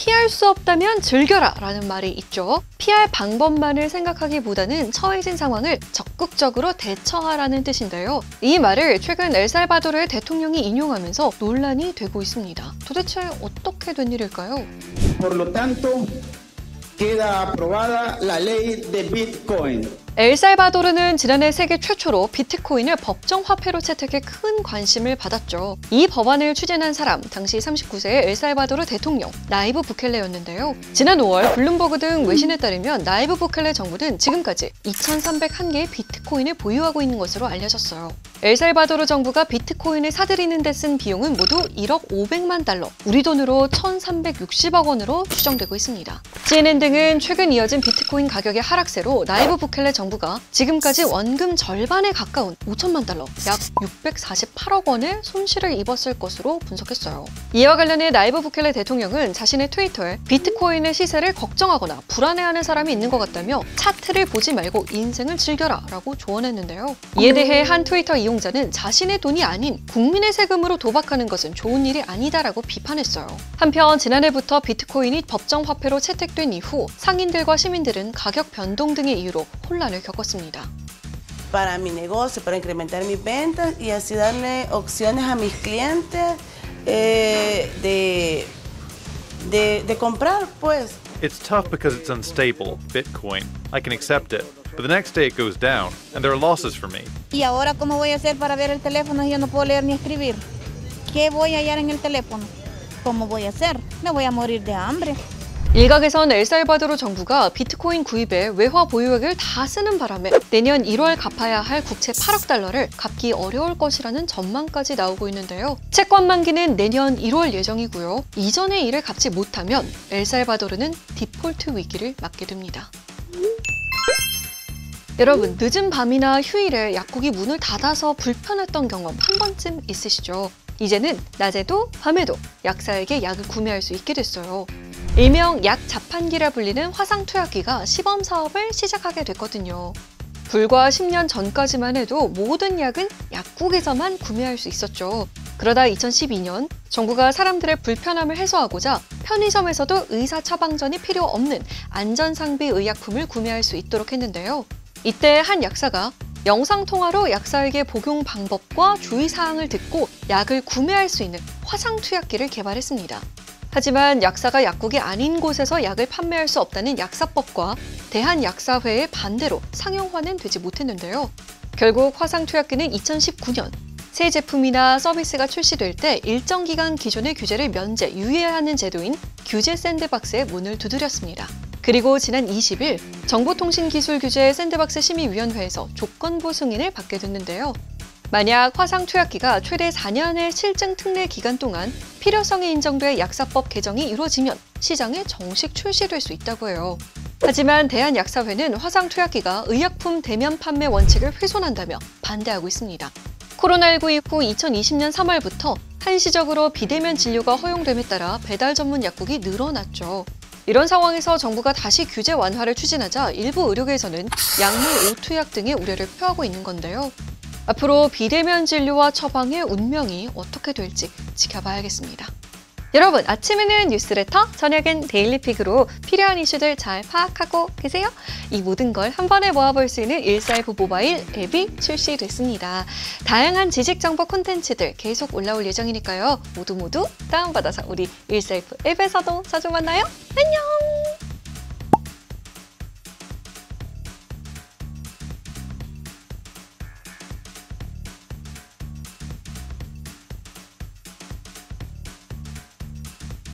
피할 수 없다면 즐겨라 라는 말이 있죠. 피할 방법만을 생각하기보다는 처해진 상황을 적극적으로 대처하라는 뜻인데요. 이 말을 최근 엘살바도르의 대통령이 인용하면서 논란이 되고 있습니다. 도대체 어떻게 된 일일까요? Por lo tanto, queda aprobada la ley de Bitcoin. 엘살바도르는 지난해 세계 최초로 비트코인을 법정 화폐로 채택해 큰 관심을 받았죠. 이 법안을 추진한 사람, 당시 39세의 엘살바도르 대통령 나이브 부켈레였는데요. 지난 5월 블룸버그 등 외신에 따르면 나이브 부켈레 정부는 지금까지 2,301개의 비트코인을 보유하고 있는 것으로 알려졌어요. 엘살바도르 정부가 비트코인을 사들이는 데 쓴 비용은 모두 1억 500만 달러, 우리 돈으로 1,360억 원으로 추정되고 있습니다. CNN 등은 최근 이어진 비트코인 가격의 하락세로 나이브 부켈레 정부가 지금까지 원금 절반에 가까운 5천만 달러, 약 648억 원의 손실을 입었을 것으로 분석했어요. 이와 관련해 나이브 부켈레 대통령은 자신의 트위터에 비트코인의 시세를 걱정하거나 불안해하는 사람이 있는 것 같다며 차트를 보지 말고 인생을 즐겨라 라고 조언했는데요. 이에 대해 한 트위터 이용자는 자신의 돈이 아닌 국민의 세금으로 도박하는 것은 좋은 일이 아니다라고 비판했어요. 한편 지난해부터 비트코인이 법정 화폐로 채택된 이후 상인들과 시민들은 가격 변동 등의 이유로 혼란을 겪었습니다. Para mi negocio, para incrementar mis ventas y así darle opciones a mis clientes de comprar, pues. It's tough because it's unstable, Bitcoin. I can accept it, but the next day it goes down, and there are losses for me. ¿Y ahora cómo voy a hacer para ver el teléfono si yo no puedo leer ni escribir? ¿Qué voy a hallar en el teléfono? ¿Cómo voy a hacer? Me voy a morir de hambre. 일각에선 엘살바도르 정부가 비트코인 구입에 외화 보유액을 다 쓰는 바람에 내년 1월 갚아야 할 국채 8억 달러를 갚기 어려울 것이라는 전망까지 나오고 있는데요. 채권 만기는 내년 1월 예정이고요. 이전의 일을 갚지 못하면 엘살바도르는 디폴트 위기를 맞게 됩니다. 여러분, 늦은 밤이나 휴일에 약국이 문을 닫아서 불편했던 경험 한 번쯤 있으시죠? 이제는 낮에도 밤에도 약사에게 약을 구매할 수 있게 됐어요. 일명 약 자판기라 불리는 화상투약기가 시범 사업을 시작하게 됐거든요. 불과 10년 전까지만 해도 모든 약은 약국에서만 구매할 수 있었죠. 그러다 2012년 정부가 사람들의 불편함을 해소하고자 편의점에서도 의사 처방전이 필요 없는 안전상비 의약품을 구매할 수 있도록 했는데요. 이때 한 약사가 영상통화로 약사에게 복용 방법과 주의사항을 듣고 약을 구매할 수 있는 화상투약기를 개발했습니다. 하지만 약사가 약국이 아닌 곳에서 약을 판매할 수 없다는 약사법과 대한약사회의 반대로 상용화는 되지 못했는데요. 결국 화상투약기는 2019년 새 제품이나 서비스가 출시될 때 일정 기간 기존의 규제를 면제, 유예하는 제도인 규제 샌드박스에 문을 두드렸습니다. 그리고 지난 20일 정보통신기술규제 샌드박스 심의위원회에서 조건부 승인을 받게 됐는데요. 만약 화상투약기가 최대 4년의 실증 특례 기간 동안 필요성이 인정돼 약사법 개정이 이루어지면 시장에 정식 출시될 수 있다고 해요. 하지만 대한약사회는 화상투약기가 의약품 대면 판매 원칙을 훼손한다며 반대하고 있습니다. 코로나19 이후 2020년 3월부터 한시적으로 비대면 진료가 허용됨에 따라 배달 전문 약국이 늘어났죠. 이런 상황에서 정부가 다시 규제 완화를 추진하자 일부 의료계에서는 약물 오투약 등의 우려를 표하고 있는 건데요. 앞으로 비대면 진료와 처방의 운명이 어떻게 될지 지켜봐야겠습니다. 여러분, 아침에는 뉴스레터, 저녁엔 데일리픽으로 필요한 이슈들 잘 파악하고 계세요? 이 모든 걸 한 번에 모아볼 수 있는 149 모바일 앱이 출시됐습니다. 다양한 지식정보 콘텐츠들 계속 올라올 예정이니까요. 모두 다운받아서 우리 149 앱에서도 자주 만나요. 안녕!